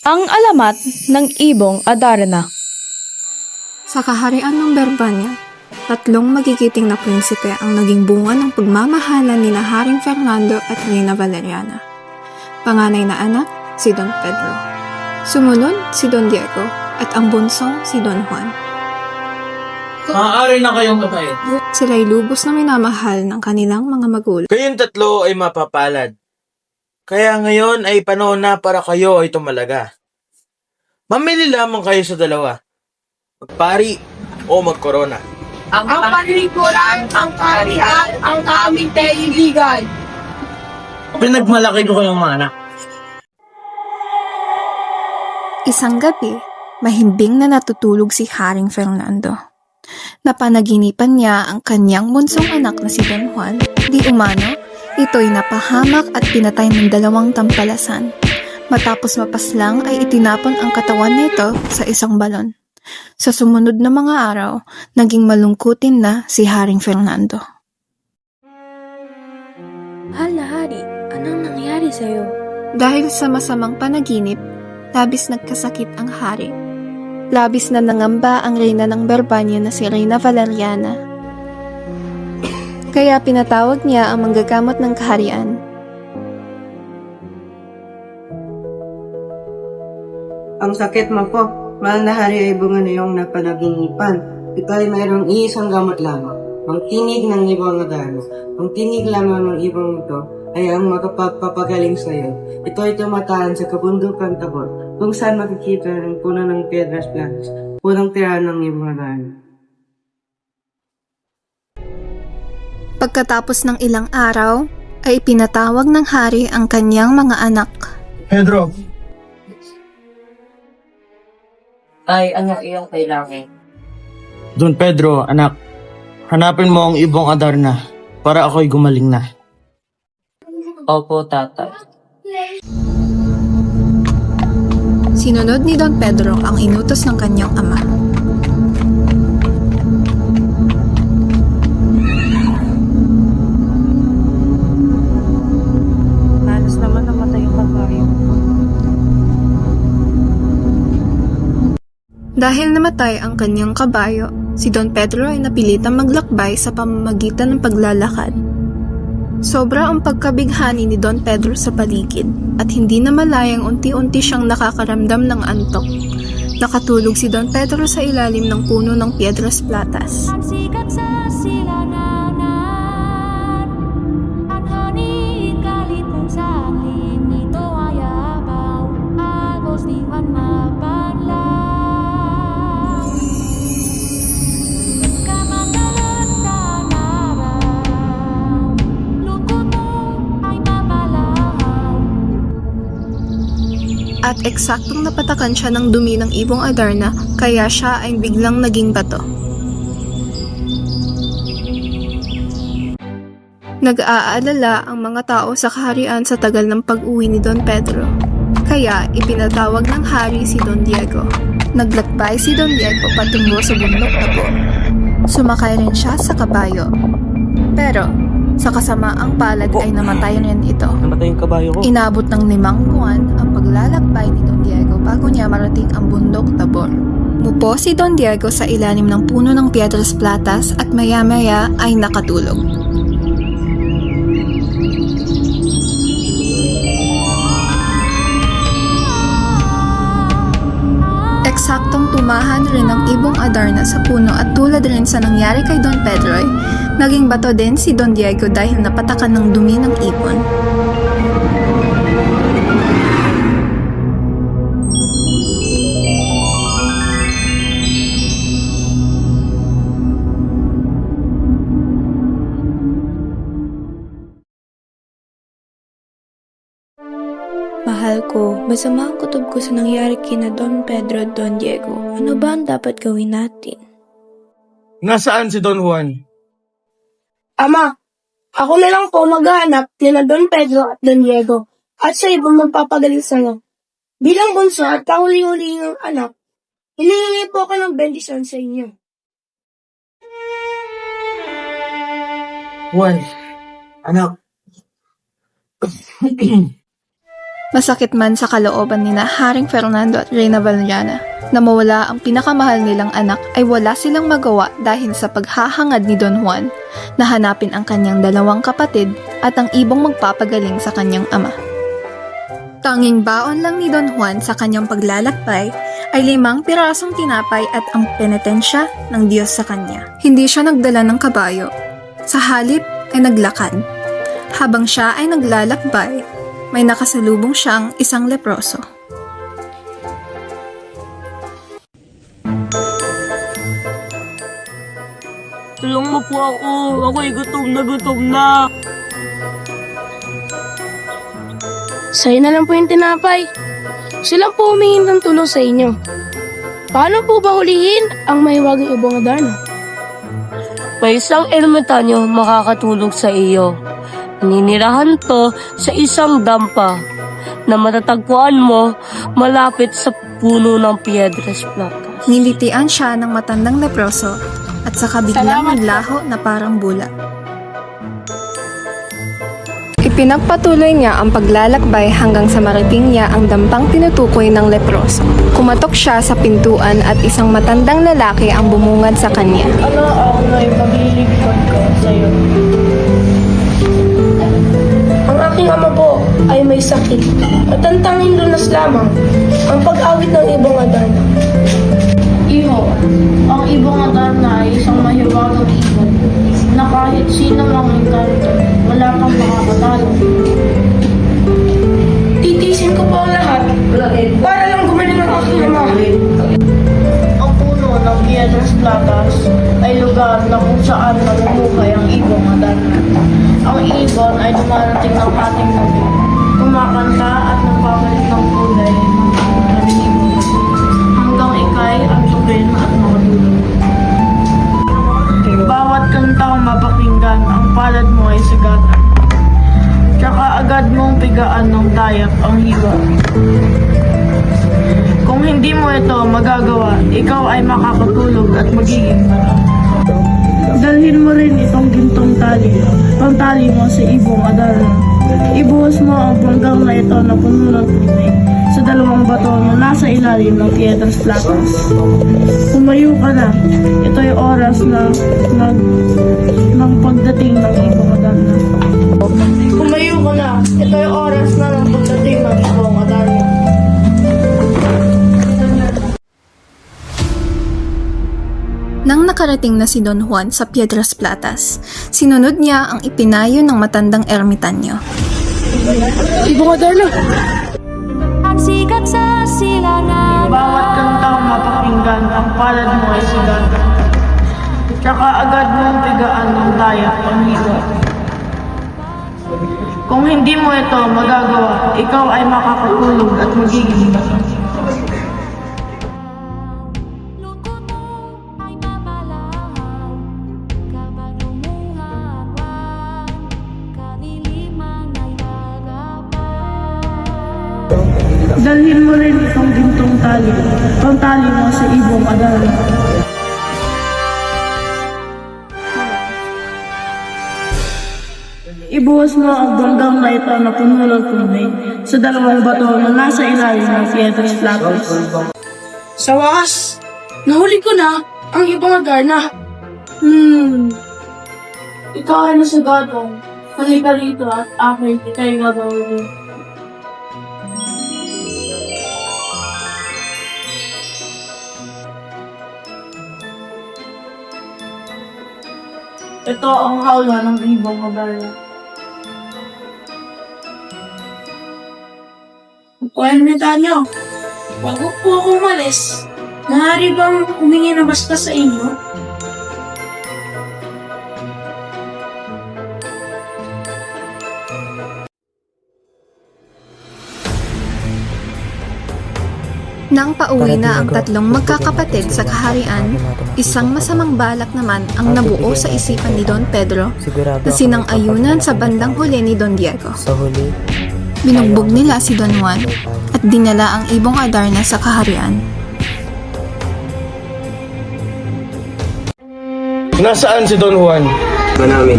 Ang alamat ng Ibong Adarna. Sa kaharian ng Berbanya, tatlong magigiting na prinsipe ang naging bunga ng pagmamahalan ni na Haring Fernando at Reyna Valeriana. Panganay na anak, si Don Pedro. Sumunod, si Don Diego at ang bunsong si Don Juan. Maaari na kayong mabait. Sila'y lubos na minamahal ng kanilang mga magulang. Kayong tatlo ay mapapalad. Kaya ngayon ay panahon na para kayo ay tumalaga. Mamili lamang kayo sa dalawa. Magpari o magkorona. Ang panlikuran, ang kaharian, ang aming kaibigan. Pinagmalaki ko kayong mga anak. Isang gabi, mahimbing na natutulog si Haring Fernando. Napanaginipan niya ang kanyang bunsong anak na si Don Juan. Di umano, ito'y napahamak at pinatay ng dalawang tampalasan. Matapos mapaslang ay itinapon ang katawan nito sa isang balon. Sa sumunod na mga araw, naging malungkutin na si Haring Fernando. Mahal na hari, anong nangyari sa'yo? Dahil sa masamang panaginip, labis nagkasakit ang hari. Labis na nangamba ang reyna ng Berbanya na si Reyna Valeriana. Kaya pinatawag niya ang manggagamot ng kaharian. Ang sakit mo po, mahal na hari ay bunga na iyong napanaginipan. Ito ay mayroong iisang gamot lamang. Ang tinig ng ibang agano. Ang tinig lamang ng ibang ito ay ang makapagpapagaling sa iyo. Ito ay tumatahan sa kabundukan Tabor, kung saan makikita ang puno ng Piedras Blancas, punong tirahan ng ibang agano. Pagkatapos ng ilang araw, ay pinatawag ng hari ang kanyang mga anak. Pedro, Ay, ano iyong kailangan? Don Pedro, anak. Hanapin mo ang Ibong Adarna para ako'y gumaling na. Opo, tatay. Sinunod ni Don Pedro ang inutos ng kanyang ama. Malas naman namatay yung kabayo. Dahil namatay ang kanyang kabayo, si Don Pedro ay napilitang maglakbay sa pamamagitan ng paglalakad. Sobra ang pagkabighani ni Don Pedro sa paligid at hindi na malayang unti-unti siyang nakakaramdam ng antok. Nakatulog si Don Pedro sa ilalim ng puno ng Piedras Platas. Ang sikat sa silananan, anhanin kalit kung saan ito ay abaw, agos di man mapanlaw. Kamatalan tanaraw, lungkot mo ay mapalahaw. At eksaktong napatakan siya ng dumi ng Ibong Adarna, kaya siya ay biglang naging bato. Nag-aalala ang mga tao sa kaharian sa tagal ng pag-uwi ni Don Pedro. Kaya ipinatawag ng hari si Don Diego. Naglakbay si Don Diego patungo sa bundok Tabor. Sumakay rin siya sa kabayo. Pero sa kasamaang palad ay namatay rin ito. Namatay yung kabayo ko. Inabot ng 5 buwan ang paglalakbay ni Don Diego bago niya marating ang bundok Tabor. Mupo si Don Diego sa ilalim ng puno ng Piedras Platas at maya-maya ay nakatulog. Eksaktong tumahan rin ang Ibong Adarna sa puno at tulad rin sa nangyari kay Don Pedro, naging bato din si Don Diego dahil napatakan ng dumi ng ibon. Mahal ko, masama ang kutob ko sa nangyari kina Don Pedro at Don Diego. Ano ba ang dapat gawin natin? Nasaan si Don Juan? Ama, ako na lang po maghahanap nila Don Pedro at Don Diego at sa ibang magpapagaling sa'yo. Bilang bunso at kahuli-huli ng anak, hinihingi po ako ng bendisyon sa inyo. Juan, anak. Masakit man sa kalooban ni na Haring Fernando at Reyna Valeriana na mawala ang pinakamahal nilang anak ay wala silang magawa dahil sa paghahangad ni Don Juan na hanapin ang kanyang dalawang kapatid at ang ibong magpapagaling sa kanyang ama. Tanging baon lang ni Don Juan sa kanyang paglalakbay ay 5 pirasong tinapay at ang penitensya ng Diyos sa kanya. Hindi siya nagdala ng kabayo. Sa halip ay naglakad. Habang siya ay naglalakbay, may nakasalubong siyang isang leproso. Tulong mo po ako. Ako'y gutom na. Sa'yo na lang po yung tinapay. Sila po humingi ng tulong sa inyo. Paano po ba hulihin ang mahiwagang ibong Adarna? May isang ermitanyo makakatulong sa iyo. Ninirahan to sa isang dampa na matatagpuan mo malapit sa puno ng Piedras Blancas. Nilitian siya ng matandang leproso at saka biglang naglaho na parang bula. Ipinagpatuloy niya ang paglalakbay hanggang sa marating niya ang dampang tinutukoy ng leproso. Kumatok siya sa pintuan at isang matandang lalaki ang bumungad sa kanya. Ano ako na magliligpad ko sa'yo? Ang aking ama po ay may sakit at ang tanging lunas lamang ang pag-awit ng ibong Adarna. Iho, ang ibong Adarna ay isang mahiwagang ibon na kahit sino mang engkanto, wala kang makakatalo. Titisin ko po ang lahat para lang gumaling ang aking ama. Ang puno ng Piedras Blancas ay lugar na kung saan namumuhay ang ibong Adarna. Ang ibon ay dumarating ng ating gabi, kumakanta at nagpapalik ng kulay ng ibon hanggang ikay ang tukin at makatulog. Bawat kantang mapakinggan, ang palad mo ay sagatan. Tsaka agad mong pigaan ng dayak ang hiwa. Kung hindi mo ito magagawa, ikaw ay makakatulog at magiging malam. Dalhin mo rin itong gintong tali, pangtali mo sa ibong Adarna. Ibuhos mo ang panggang na ito na puno ng tubig sa 2 bato na nasa ilalim ng Piedras Blancas. Tumayo ka na. Ito'y oras ng pagdating ng ibong Adarna. Tumayo ka na. Ito'y oras na ng pagdating ng ibong Adarna. Nang nakarating na si Don Juan sa Piedras Blancas, sinunod niya ang ipinayo ng matandang ermitanyo. Ibong Adarna! Ang sikat sa silangan. Bawat kantang mapakinggan, ang palad mo ay sagatan. Tsaka agad mong pigaan ng dayak ang hiwa. Kung hindi mo ito magagawa, ikaw ay makakatulog at magiging malam. Lungkot mo ay mapalahan kapag lumuhawan, kadiliman ay hagapan. Dalhin mo rin itong gintong tali, pangtali mo sa ibong Adarna. Ibuhos mo ang banggang na ito na puno ng tubig sa 2 bato na nasa ilalim ng Piedras Blancas. Sa wakas, nahuli ko na ang ibong Adarna. Ikaw ay nasagado. Halika rito at akin ikay gagawin. Ito ang hawla ng ibong Adarna. Kuwento nyo, bago po ako umalis, maaari bang humingi na basta sa inyo? Nang pauwi na ang 3 magkakapatid sa kaharian, isang masamang balak naman ang nabuo sa isipan ni Don Pedro na sinang-ayunan sa bandang huli ni Don Diego. Sa huli, Binugbog nila si Don Juan at dinala ang ibong Adarna sa kaharian. Nasaan si Don Juan? ka namin.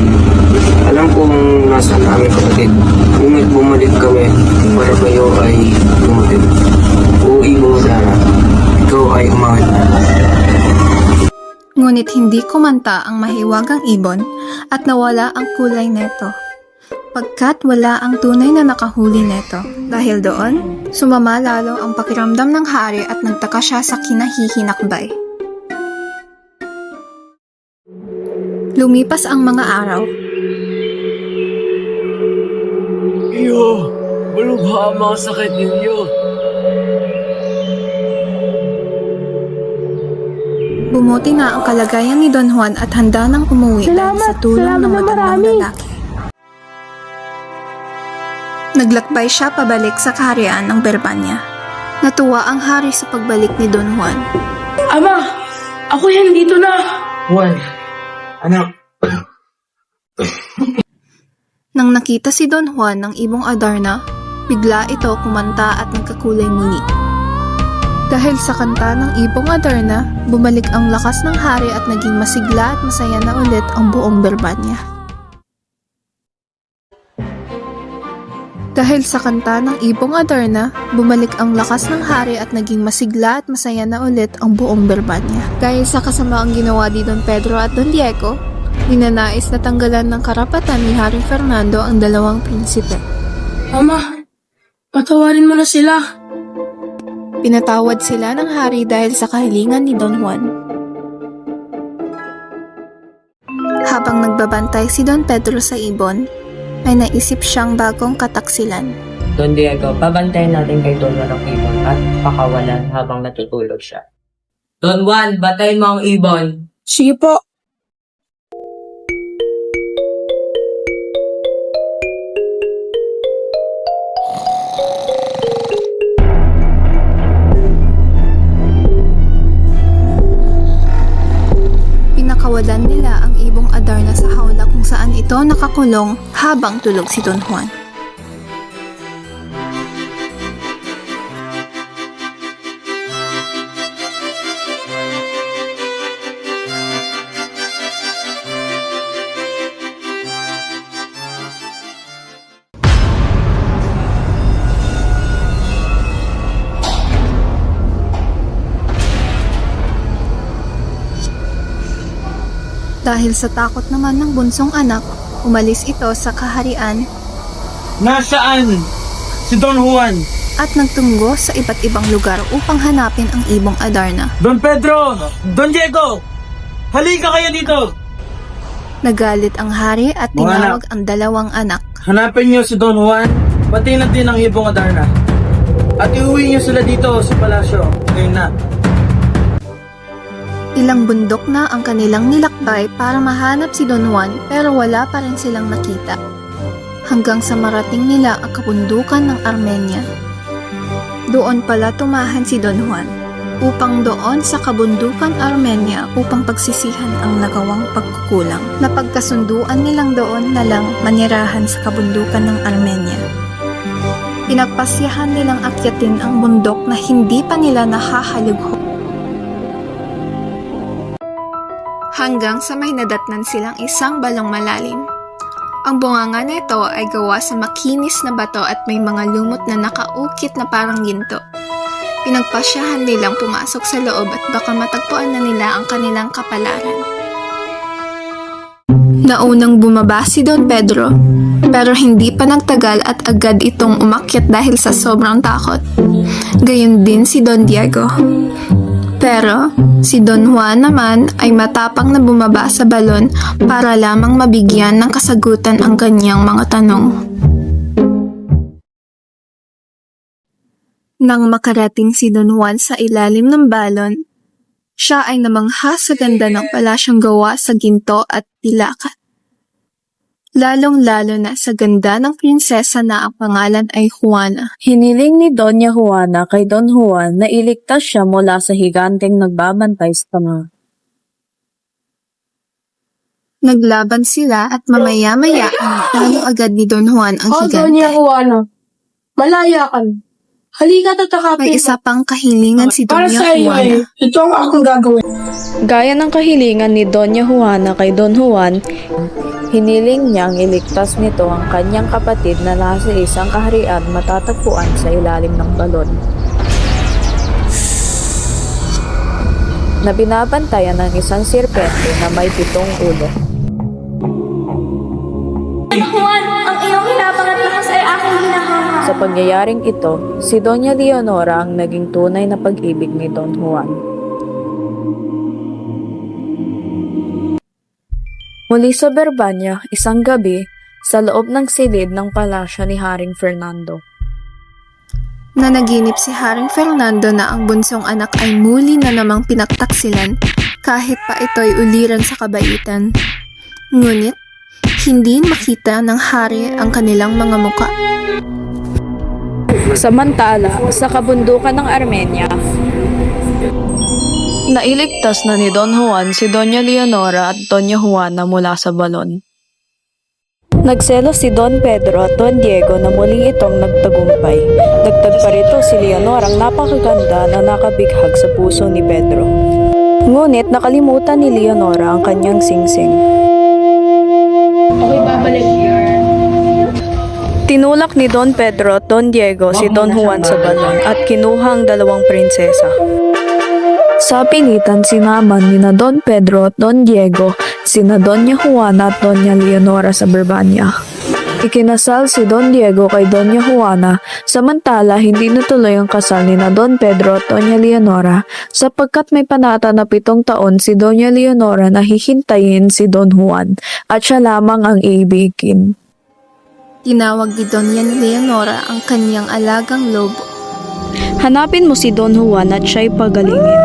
Alam kong nasaan na aming kapatid. Ngunit bumalik kami para kayo ay dumating. O Ibong Adara, ikaw ay umangat na. Ngunit hindi kumanta ang mahiwagang ibon at nawala ang kulay neto. Pagkat wala ang tunay na nakahuli neto. Dahil doon, sumama lalo ang pakiramdam ng hari at nagtaka siya sa kinahihinakbay. Lumipas ang mga araw. Iyo, malubha ang mga sakit ninyo. Bumuti na ang kalagayan ni Don Juan at handa nang umuwi dahil sa tulong ng matandang lalaki. Naglakbay siya pabalik sa kaharian ng Berbanya. Natuwa ang hari sa pagbalik ni Don Juan. Ama, ako yan dito na. Juan, anak, Nang nakita si Don Juan ng Ibong Adarna, bigla ito kumanta at nagkakulay muli. Dahil sa kanta ng Ibong Adarna, bumalik ang lakas ng hari at naging masigla at masaya na ulit ang buong Berbanya. Dahil sa kanta ng Ibong Adarna, bumalik ang lakas ng hari at naging masigla at masaya na ulit ang buong Berbanya. Dahil sa kasamaang ginawa ni Don Pedro at Don Diego, ninanais na tanggalan ng karapatan ni Haring Fernando ang dalawang prinsipe. Ama, patawarin mo na sila. Pinatawad sila ng hari dahil sa kahilingan ni Don Juan. Habang nagbabantay si Don Pedro sa ibon, may naisip siyang bagong kataksilan. Don Diego, pabantayan natin kay Don Juan ang ibon at pakawalan habang natutulog siya. Don Juan, batayin mo ang ibon. Sige po. Pinakawalan nila ang Ibong Adarna sa hawla kung saan ito nakakulong habang tulog si Don Juan. Dahil sa takot naman ng bunsong anak, umalis ito sa kaharian Nasaan si Don Juan? at nagtungo sa iba't ibang lugar upang hanapin ang Ibong Adarna. Don Pedro! Don Diego! Halika kayo dito! Nagalit ang hari at tinawag ang dalawang anak. Hanapin niyo si Don Juan, pati na din ang Ibong Adarna. At iuwi niyo sila dito sa palasyo. Ngayon na. Ilang bundok na ang kanilang nilakbay para mahanap si Don Juan pero wala pa rin silang nakita. Hanggang sa marating nila ang kabundukan ng Armenia. Doon pala tumahan si Don Juan upang doon sa kabundukan Armenia upang pagsisihan ang nagawang pagkukulang. Napagkasunduan nilang doon na lang manirahan sa kabundukan ng Armenia. Pinagpasyahan nilang akyatin ang bundok na hindi pa nila nahahalugho. Hanggang sa may nadatnan silang isang balong malalim. Ang bunganga nito ay gawa sa makinis na bato at may mga lumot na nakaukit na parang ginto. Pinagpasyahan nilang pumasok sa loob at baka matagpuan na nila ang kanilang kapalaran. Naunang bumaba si Don Pedro, pero hindi pa nagtagal at agad itong umakyat dahil sa sobrang takot. Gayon din si Don Diego. Pero si Don Juan naman ay matapang na bumaba sa balon para lamang mabigyan ng kasagutan ang kanyang mga tanong. Nang makarating si Don Juan sa ilalim ng balon, siya ay namangha sa ganda ng palasyong gawa sa ginto at tilakat. Lalong-lalo na sa ganda ng prinsesa na ang pangalan ay Juana. Hiniling ni Doña Juana kay Don Juan na iligtas siya mula sa higanteng nagbabantay sa tama. Naglaban sila at mamaya-maya talo agad ni Don Juan ang higante. Doña Juana, malaya ka. Halika, tatakapin May isa pang kahilingan si Para Doña sa iyo Juana. ito ang aking gagawin. Gaya ng kahilingan ni Doña Juana kay Don Juan, hiniling niyang iligtas nito ang kanyang kapatid na nasa isang kaharian matatagpuan sa ilalim ng balon, na binabantayan ng isang sirpente na may 7 ulo. Juan, ang iyong hinapangat lakas ay aking hinahanga. Sa pangyayaring ito, si Doña Leonora ang naging tunay na pag-ibig ni Don Juan. Muli sa Berbanya, isang gabi, sa loob ng silid ng palasyo ni Haring Fernando. Nanaginip si Haring Fernando na ang bunsong anak ay muli na namang pinagtaksilan kahit pa ito'y uliran sa kabaitan. Ngunit, hindi makita ng hari ang kanilang mga muka. Samantala, sa kabundukan ng Armenia, nailigtas na ni Don Juan si Doña Leonora at Doña Juana mula sa balon. Nagselos si Don Pedro at Don Diego na muli itong nagtagumpay. Dagdag pa rito si Leonora ang napakaganda na nakabighag sa puso ni Pedro. Ngunit nakalimutan ni Leonora ang kanyang singsing. Okay, babalik. Tinulak ni Don Pedro at Don Diego si Don Juan sa balon at kinuha ang 2 prinsesa. Sa pilitan sinaman ni na Don Pedro at Don Diego sina Doña Juana at Doña Leonora sa Berbanya. Ikinasal si Don Diego kay Doña Juana, samantala hindi natuloy ang kasal ni na Don Pedro at Doña Leonora sapagkat may panata na 7 taon si Doña Leonora na hihintayin si Don Juan at siya lamang ang iibigin. Tinawag ni Doña Leonora ang kanyang alagang lobo. Hanapin mo si Don Juan at siya'y pagalingin,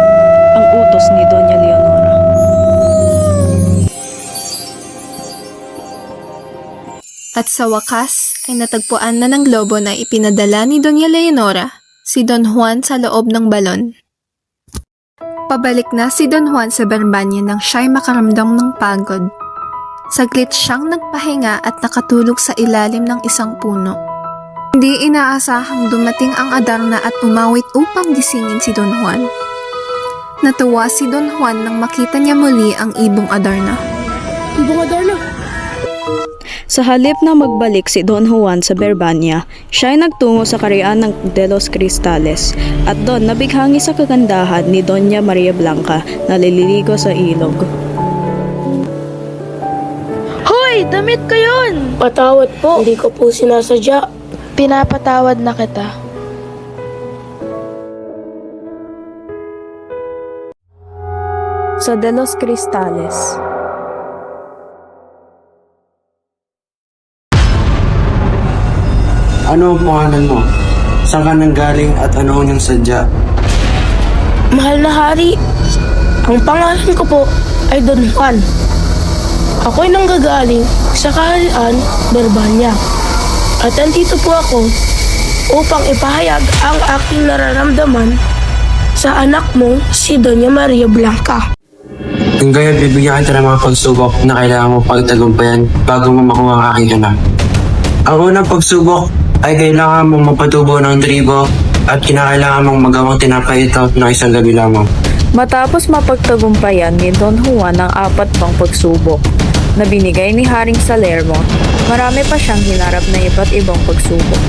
ang utos ni Doña Leonora. At sa wakas ay natagpuan na ng lobo na ipinadala ni Doña Leonora si Don Juan sa loob ng balon. Pabalik na si Don Juan sa Berbanya nang siya'y makaramdam ng pagod. Saglit siyang nagpahinga at nakatulog sa ilalim ng isang puno. Hindi inaasahang dumating ang Adarna at umawit upang gisingin si Don Juan. Natuwa si Don Juan nang makita niya muli ang ibong Adarna. Ibong Adarna. Sa halip na magbalik si Don Juan sa Berbanya, siya ay nagtungo sa kaharian ng De los Cristales at doon nabighangi sa kagandahan ni Doña Maria Blanca na lililigo sa ilog. Hoy, damit ko yun! Patawad po. Hindi ko po sinasadya. Pinapatawad na kita. Sa De los Cristales. Ano ang pangalan mo? Saan ka nanggaling at ano ang iyong sadya? Mahal na hari, ang pangalan ko po ay Don Juan. Ako'y nanggagaling sa kaharian, Berbanya. At andito po ako upang ipahayag ang aking nararamdaman sa anak mo, si Doña Maria Blanca. Kung gayon, bibigyan kita ng mga pagsubok na kailangan mo pagtagumpayan bago mo makuha ang aking anak. Ang unang pagsubok ay kailangan mong magpatubo ng tribo at kinakailangan mong magawang tinapay ito ng isang gabi lamang. Matapos mapagtagumpayan ni Don Juan ang 4 pang pagsubok na binigay ni Haring Salermo, marami pa siyang hinarap na iba't ibang pagsubok.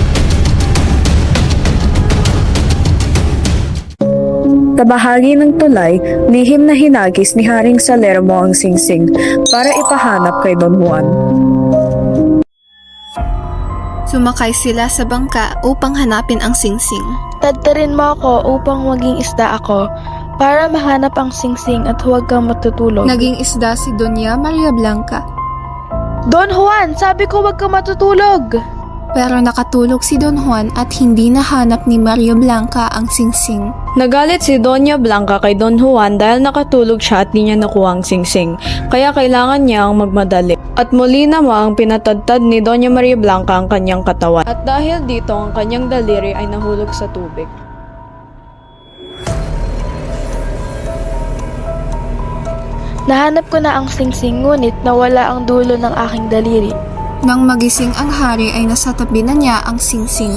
Sa bahagi ng tulay, lihim na hinagis ni Haring Salermo ang singsing para ipahanap kay Don Juan. Sumakay sila sa bangka upang hanapin ang singsing. Tadtarin mo ako upang maging isda ako para mahanap ang singsing at huwag kang matutulog. Naging isda si Doña Maria Blanca. Don Juan, sabi ko huwag kang matutulog! Pero nakatulog si Don Juan at hindi nahanap ni Maria Blanca ang singsing. Nagalit si Doña Blanca kay Don Juan dahil nakatulog siya at di niya nakuha ang singsing, kaya kailangan niya ang magmadali. At muli namang pinatadtad ni Doña Maria Blanca ang kanyang katawan. At dahil dito ang kanyang daliri ay nahulog sa tubig. Nahanap ko na ang singsing ngunit nawala ang dulo ng aking daliri. Nang magising ang hari ay nasa tabi na niya ang singsing.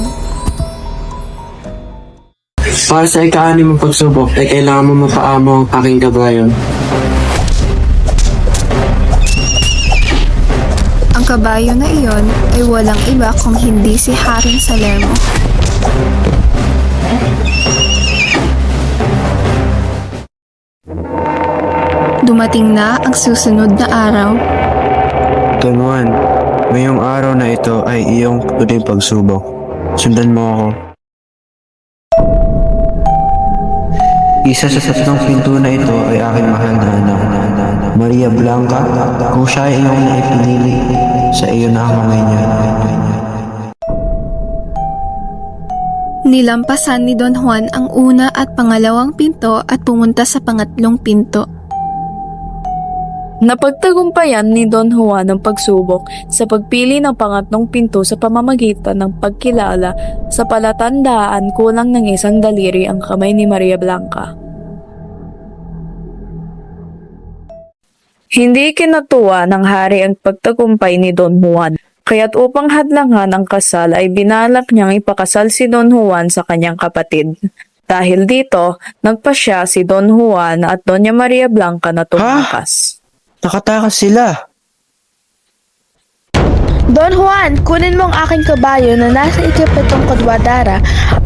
Para sa ika-6 mong pagsubok, ay kailangan mo mapaamo ang aking kabayo. Ang kabayo na iyon ay walang iba kung hindi si Haring Salermo. Dumating na ang susunod na araw. Don Juan, ngayong araw na ito ay iyong huling pagsubok. Sundan mo ako. Isa sa tatlong pinto na ito ay aking mahal na anak, Maria Blanca, kung siya ay iyong naipinili, sa iyo na ang kamay niya. Nilampasan ni Don Juan ang una at pangalawang pinto at pumunta sa pangatlong pinto. Napagtagumpayan ni Don Juan ang pagsubok sa pagpili ng pangatlong pinto sa pamamagitan ng pagkilala sa palatandaan kulang ng isang daliri ang kamay ni Maria Blanca. Hindi kinatuwa ng hari ang pagtagumpay ni Don Juan, kaya't upang hadlangan ang kasal ay binalak niyang ipakasal si Don Juan sa kanyang kapatid. Dahil dito, nagpasya si Don Juan at Doña Maria Blanca na tumakas. Nakatakas sila. Don Juan, kunin mo ang aking kabayo na nasa ikapitong kudwadara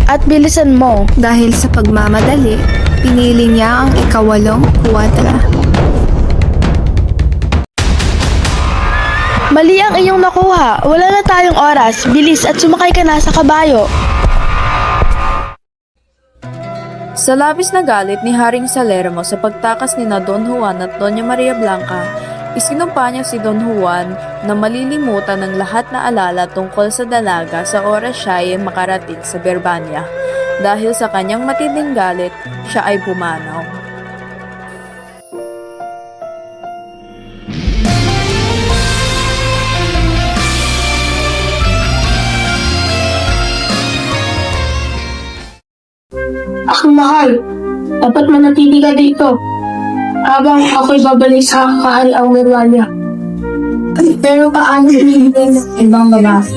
at bilisan mo. Dahil sa pagmamadali, pinili niya ang ika-8 kwadra. Mali ang iyong nakuha. Wala na tayong oras. Bilis at sumakay ka na sa kabayo. Sa labis na galit ni Haring Salermo sa pagtakas ni na Don Juan at Doña Maria Blanca, isinumpa niya si Don Juan na malilimutan ng lahat na alala tungkol sa dalaga sa oras siya ay makarating sa Berbania. Dahil sa kanyang matinding galit, siya ay pumanaw. Aking mahal, dapat manatili ka dito habang ako'y babalik sa kahariang Merwania. Pero paano hinihintay ng ibang babae?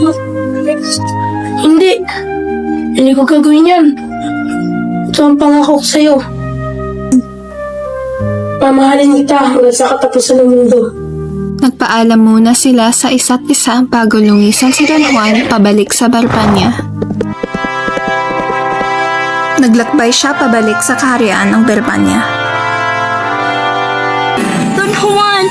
Hindi ko gagawin yan. Ito ang pangako ko sa'yo. Mamahalin kita hanggang sa katapusan ng mundo. Nagpaalam muna sila sa isa't isa bago lumisan si Don Juan pabalik sa Berbania. Naglakbay siya pabalik sa kaharian ng Berbania. Don Juan!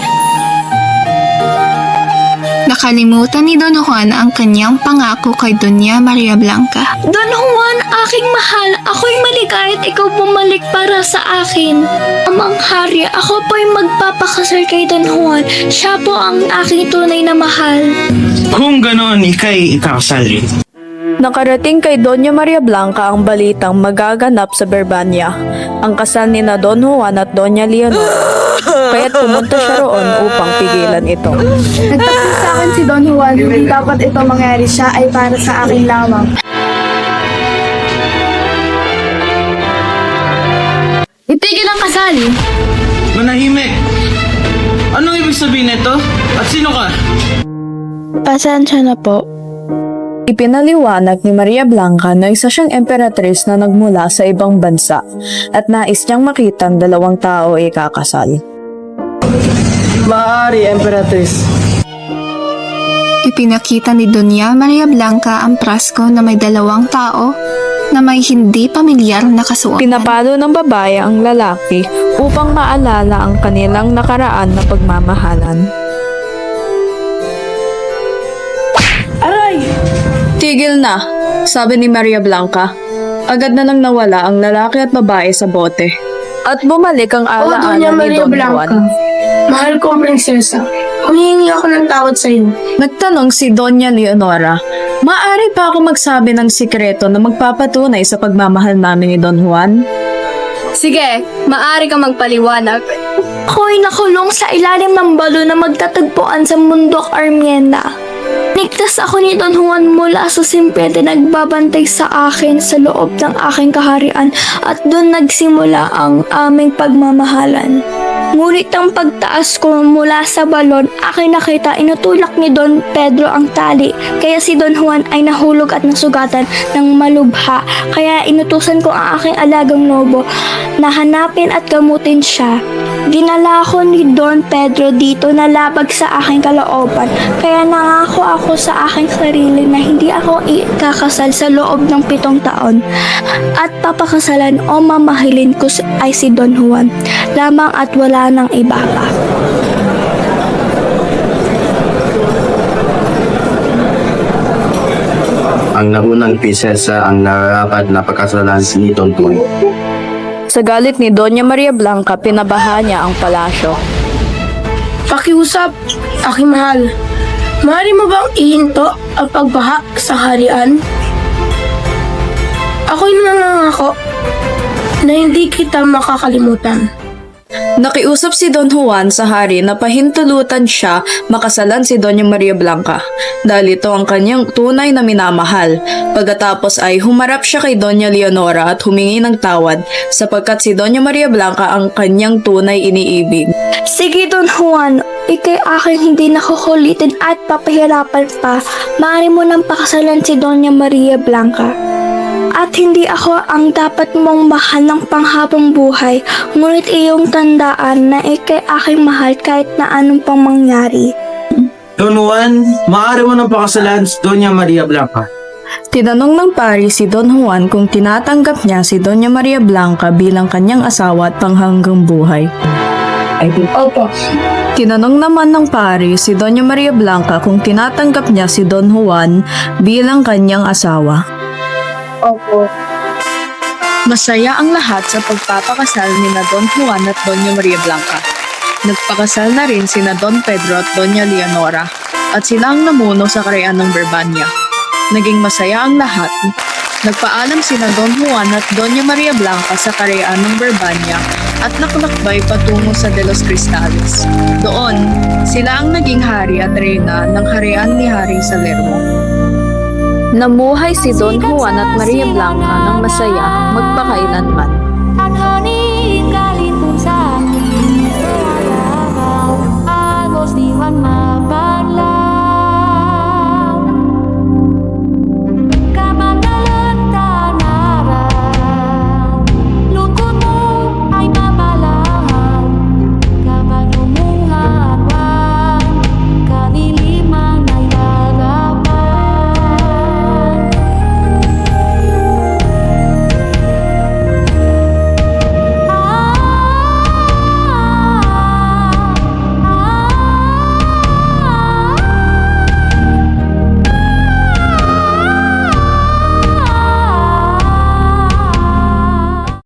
Nakalimutan ni Don Juan ang kanyang pangako kay Doña Maria Blanca. Don Juan, aking mahal, ako'y maligayat ikaw bumalik para sa akin. Amang hari, ako po'y magpapakasal kay Don Juan. Siya po ang aking tunay na mahal. Kung ganoon, ika'y ikakasal. Nakarating kay Doña Maria Blanca ang balitang magaganap sa Berbania, ang kasal ni na Don Juan at Doña Leonora, kaya't pumunta siya roon upang pigilan ito. Nagtapos sa akin si Don Juan, hindi dapat ito mangyari, siya ay para sa akin lamang. Itigil ang kasal! Manahimik! Anong ibig sabihin nito? At sino ka? Pasensya na po. Ipinaliwanag ni Maria Blanca na isa siyang emperatris na nagmula sa ibang bansa at nais niyang makita ang dalawang tao ay kakasal. Maaari, Emperatriz. Ipinakita ni Doña Maria Blanca ang prasko na may 2 tao na may hindi pamilyar na kasuotan. Pinapalo ng babae ang lalaki upang maalala ang kanilang nakaraan na pagmamahalan. Aray! Tigil na, sabi ni Maria Blanca. Agad na lang nawala ang lalaki at babae sa bote. At bumalik ang alaala Doña ni Maria Don Blanca, Juan. mahal ko ang prinsesa. Humihingi ako ng tawad sa iyo. Nagtanong si Doña Leonora, maaari pa ako magsabi ng sikreto na magpapatunay sa pagmamahal namin ni Don Juan? Sige, maaari kang magpaliwanag. Ako'y nakulong sa ilalim ng balo na magtatagpuan sa Mundok Armienda. Ligtas ako ni Don Juan mula sa simpyente nagbabantay sa akin sa loob ng aking kaharian at doon nagsimula ang aming pagmamahalan. Ngunit ang pagtaas ko mula sa balon, aking nakita inutulak ni Don Pedro ang tali. Kaya si Don Juan ay nahulog at nasugatan ng malubha. Kaya inutusan ko ang aking alagang lobo na hanapin at gamutin siya. Dinala ako ni Don Pedro dito na labag sa aking kalooban. Kaya nangako ako sa aking sarili na hindi ako ikakasal sa loob ng 7 taon. At papakasalan o mamahilin ko ay si Don Juan lamang at wala ng iba pa. Ang naunang prinsesa ang nararapat na pagkasalan ni Don Juan. Sa galit ni Doña Maria Blanca, pinabaha niya ang palasyo. Pakiusap, aking mahal. Maaari mo bang ihinto ang pagbaha sa harian? Ako'y nangangako na hindi kita makakalimutan. Nakiusap si Don Juan sa hari na pahintulutan siya makasalan si Doña Maria Blanca dahil ito ang kanyang tunay na minamahal. Pagkatapos ay humarap siya kay Doña Leonora at humingi ng tawad sapagkat si Doña Maria Blanca ang kanyang tunay iniibig. Sige Don Juan, ikay aking hindi nakukulitin at papahirapan pa. Maaari mo nang pakasalan si Doña Maria Blanca. At hindi ako ang dapat mong mahal ng panghabang buhay, ngunit iyong tandaan na ikay aking mahal kahit na anong pang mangyari. Don Juan, maaari mo nang pakasalan si Doña Maria Blanca. Tinanong ng pari si Don Juan kung tinatanggap niya si Doña Maria Blanca bilang kanyang asawa at panghanggang buhay. Opo. Tinanong naman ng pari si Doña Maria Blanca kung tinatanggap niya si Don Juan bilang kanyang asawa. Opo. Masaya ang lahat sa pagpapakasal ni na Don Juan at Doña Maria Blanca. Nagpakasal na rin sina Don Pedro at Doña Leonora at sila ang namuno sa karayaan ng Berbania. Naging masaya ang lahat. Nagpaalam sina Don Juan at Doña Maria Blanca sa karayaan ng Berbania at nakalakbay patungo sa De los Cristales. Doon, sila ang naging hari at reyna ng karayaan ni Haring Salermo. Namuhay si Don Juan at Maria Blanca ng masaya magpakailanman.